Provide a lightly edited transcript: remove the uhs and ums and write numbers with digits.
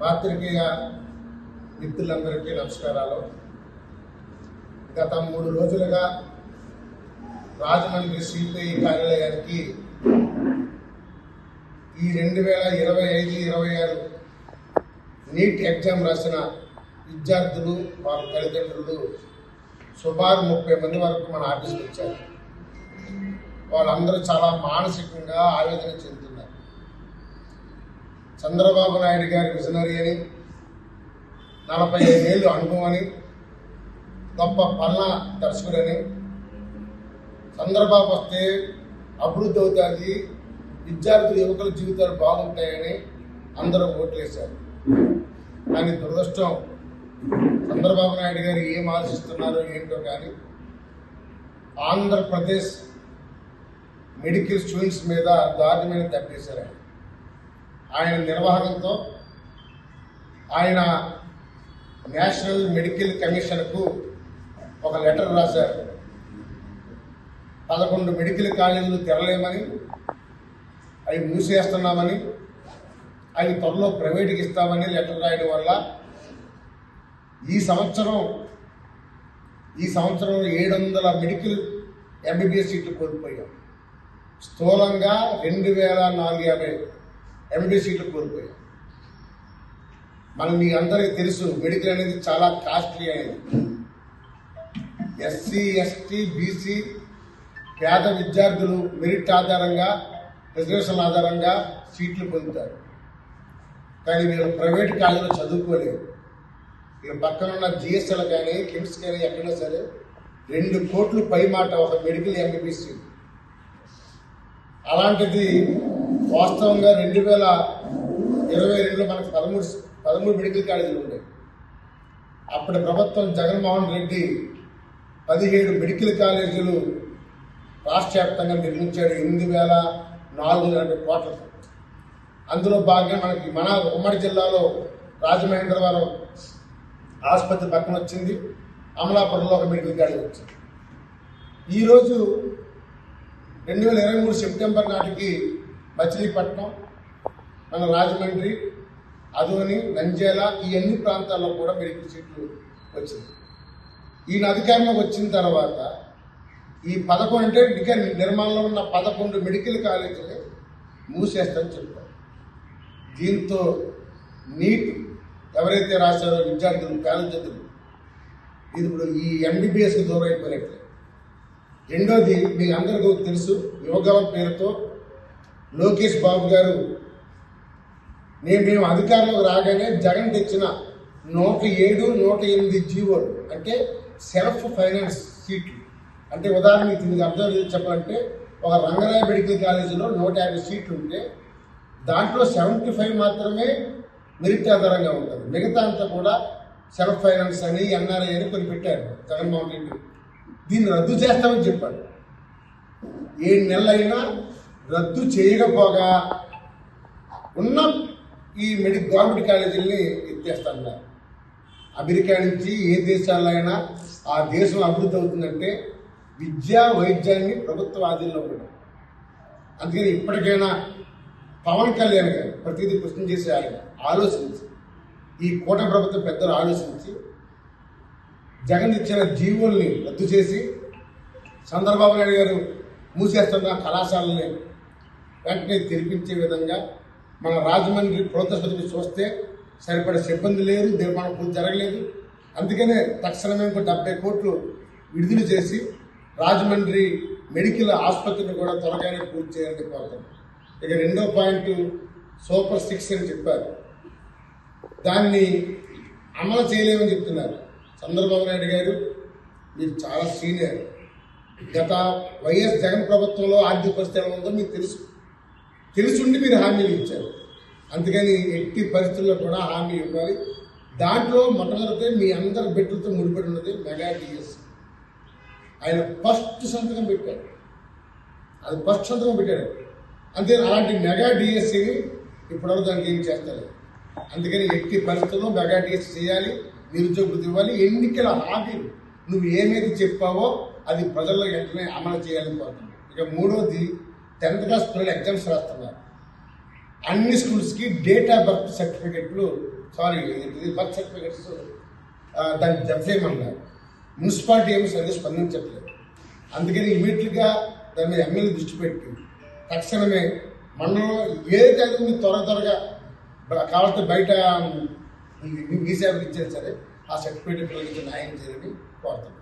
పాత్రికేయ మిత్రులందరికీ నమస్కారాలు. గత 3 రోజులుగా రాజమండ్రి సిపిఐ కార్యాలయానికి ఈ 2025-26 నీట్ ఎగ్జామ్ రాసిన విద్యార్థులు వాళ్ళ తల్లిదండ్రులు సుమారు 30 మంది వరకు మన ఆఫీస్కి వచ్చారు. వాళ్ళందరూ చాలా మానసికంగా ఆవేదన చెందుతున్నారు. చంద్రబాబు నాయుడు గారి విజనరీ అని, 45 ఏళ్ళు అనుభవం అని, గొప్ప పాలన దర్శకుడని, చంద్రబాబు వస్తే అభివృద్ధి అవుతుంది, విద్యార్థులు యువకుల జీవితాలు బాగుంటాయని అందరూ ఓట్లేశారు. కానీ దురదృష్టం, చంద్రబాబు నాయుడు గారు ఏం ఆలోచిస్తున్నారో ఏంటో కానీ ఆంధ్రప్రదేశ్ మెడికల్ స్టూడెంట్స్ మీద దారుణమైన దెబ్బతీశారు. ఆయన నిర్వాహకంతో ఆయన నేషనల్ మెడికల్ కమిషన్కు ఒక లెటర్ రాశారు. 11 మెడికల్ కాలేజీలు తెరలేమని, అవి మూసేస్తున్నామని, అవి త్వరలో ప్రైవేట్కి ఇస్తామని లెటర్ రాయడం వల్ల ఈ సంవత్సరం 700 మెడికల్ ఎంబీబీఎస్ సీట్లు కోల్పోయాం. స్థూలంగా 2450 ఎంబీబీఎస్ సీట్లు కోల్పోయాం. మీ అందరికీ తెలుసు, మెడికల్ అనేది చాలా కాస్ట్లీ అనేది. ఎస్సీ, ఎస్టీ, బీసీ పేద విద్యార్థులు మెరిట్ ఆధారంగా, రిజర్వేషన్ ఆధారంగా సీట్లు పొందుతారు. కానీ వీళ్ళు ప్రైవేట్ కాలేజీలో చదువుకోలేరు. వీళ్ళ పక్కన ఉన్న జిఎస్ఎల్ కానీ, కిమ్స్ కానీ ఎక్కడైనా సరే 2 కోట్లు పై మాట ఒక మెడికల్ ఎంబీబీఎస్ సీట్. అలాంటిది వాస్తవంగా 2022లో మనకు 13 మెడికల్ కాలేజీలు ఉన్నాయి. అప్పటి ప్రభుత్వం జగన్మోహన్ రెడ్డి 17 మెడికల్ కాలేజీలు రాష్ట్ర వ్యాప్తంగా నిర్మించాడు 8,400 కోట్లతో. అందులో భాగంగా మన ఉమ్మడి జిల్లాలో రాజమహేంద్రవరం ఆసుపత్రి పక్కన వచ్చింది, అమలాపురంలో ఒక మెడికల్ కాలేజ్ వచ్చింది. ఈరోజు 2023 సెప్టెంబర్ నాటికి మచిలీపట్నం, మన రాజమండ్రి, అదోని, నంద్యాల ఈ అన్ని ప్రాంతాల్లో కూడా మెడికల్ సీట్లు వచ్చింది. ఈయన అధికారంలోకి వచ్చిన తర్వాత ఈ 11 ఇంకా నిర్మాణంలో ఉన్న 11 మెడికల్ కాలేజీలు మూసేస్తామని చెప్పారు. దీంతో నీట్ ఎవరైతే రాశారో విద్యార్థులు, పేదలు, ఇది ఇప్పుడు ఈ ఎంబీబీఎస్కి దూరం అయిపోయినట్లే. రెండోది, మీ అందరికీ తెలుసు, యువగవం పేరుతో లోకేష్ బాబు గారు మేము అధికారంలోకి రాగానే జగన్ తెచ్చిన 107, 108 జీవోలు, అంటే సెల్ఫ్ ఫైనాన్స్ సీట్లు. అంటే ఉదాహరణకి మీకు అర్థం చెప్పాలంటే, ఒక రంగరాయ మెడికల్ కాలేజీలో 150 సీట్లు ఉంటే దాంట్లో 75 మాత్రమే మెరిట్ ఆధారంగా ఉంటుంది. మిగతా అంతా కూడా సెల్ఫ్ ఫైనాన్స్ అని, ఎన్ఆర్ఐ అని కొన్ని పెట్టారు జగన్మోహన్ రెడ్డి. దీన్ని రద్దు చేస్తామని చెప్పాడు. 7 నెలలైనా రద్దు చేయకపోగా ఉన్న ఈ గవర్నమెంట్ కాలేజీలని ఎత్తేస్తున్నారు. అమెరికా నుంచి ఏ దేశాల్లో అయినా ఆ దేశం అభివృద్ధి అవుతుందంటే విద్యా వైద్యాన్ని ప్రభుత్వ ఆధీనంలో ఉండడం. అందుకని ఇప్పటికైనా పవన్ కళ్యాణ్ గారు ప్రతిదీ ప్రశ్న చేసి ఆయన ఆలోచించి, ఈ కూటమి ప్రభుత్వం పెద్దలు ఆలోచించి జగన్ ఇచ్చిన జీవోల్ని రద్దు చేసి, చంద్రబాబు నాయుడు గారు మూసేస్తున్న కళాశాలని వెంటనే తెరిపించే విధంగా, మన రాజమండ్రి ప్రభుత్వ చూస్తే సరిపడే సిబ్బంది లేరు, నిర్మాణం పూర్తి జరగలేదు. అందుకనే తక్షణమే 70 కోట్లు విడుదల చేసి రాజమండ్రి మెడికల్ ఆసుపత్రిని కూడా త్వరగానే పూర్తి చేయాలని కోరుతాం. ఇక రెండో పాయింట్, సూపర్ 6 అని చెప్పారు. దాన్ని అమలు చేయలేమని చెప్తున్నారు. చంద్రబాబు నాయుడు గారు మీరు చాలా సీనియర్. గత వైఎస్ జగన్ ప్రభుత్వంలో ఆర్థిక పరిస్థితి ఎలా ఉందో మీకు తెలుసుండి మీరు హామీలు ఇచ్చారు. అందుకని ఎట్టి పరిస్థితుల్లో కూడా హామీ ఇవ్వాలి. దాంట్లో మొట్టమొదటి మీ అందరి బిడ్డలతో ముడిపడి ఉన్నది మెగా డిఎస్సి. ఆయన ఫస్ట్ సంతకం పెట్టాడు, అది ఫస్ట్ సంతకం పెట్టాడు. అంతే, అలాంటి మెగా డిఎస్సిని ఇప్పటివరకు దానికి ఏం చేస్తారు. అందుకని ఎట్టి పరిస్థితుల్లో మెగా డిఎస్సి చేయాలి, నిరుద్యోగులు ఇవ్వాలి. ఎన్నికల హామీలు నువ్వు ఏమైతే చెప్పావో అది ప్రజల్లో వెంటనే అమలు చేయాలని కోరుతున్నాను. ఇక మూడోది, 10th క్లాస్ పిల్లలు ఎగ్జామ్స్ రాస్తున్నారు. అన్ని స్కూల్స్కి డేట్ ఆఫ్ బర్త్ సర్టిఫికెట్లు సారీ ఇది బర్త్ సర్టిఫికెట్స్ దాన్ని జప్సేయమన్నారు. మున్సిపాలిటీ ఏమో సరిగ్గా స్పందించట్లేదు. అందుకని ఇమీడియట్గా దాని మీద ఎమ్మెల్యే దృష్టి పెట్టి తక్షణమే మండలంలో ఏ జాతి మీరు త్వరగా కావాల్సిన బయట ఈ సేవకి ఇచ్చారు సరే ఆ సర్టిఫికేట్ పిల్లలకి న్యాయం చేయాలని కోరుతున్నాం.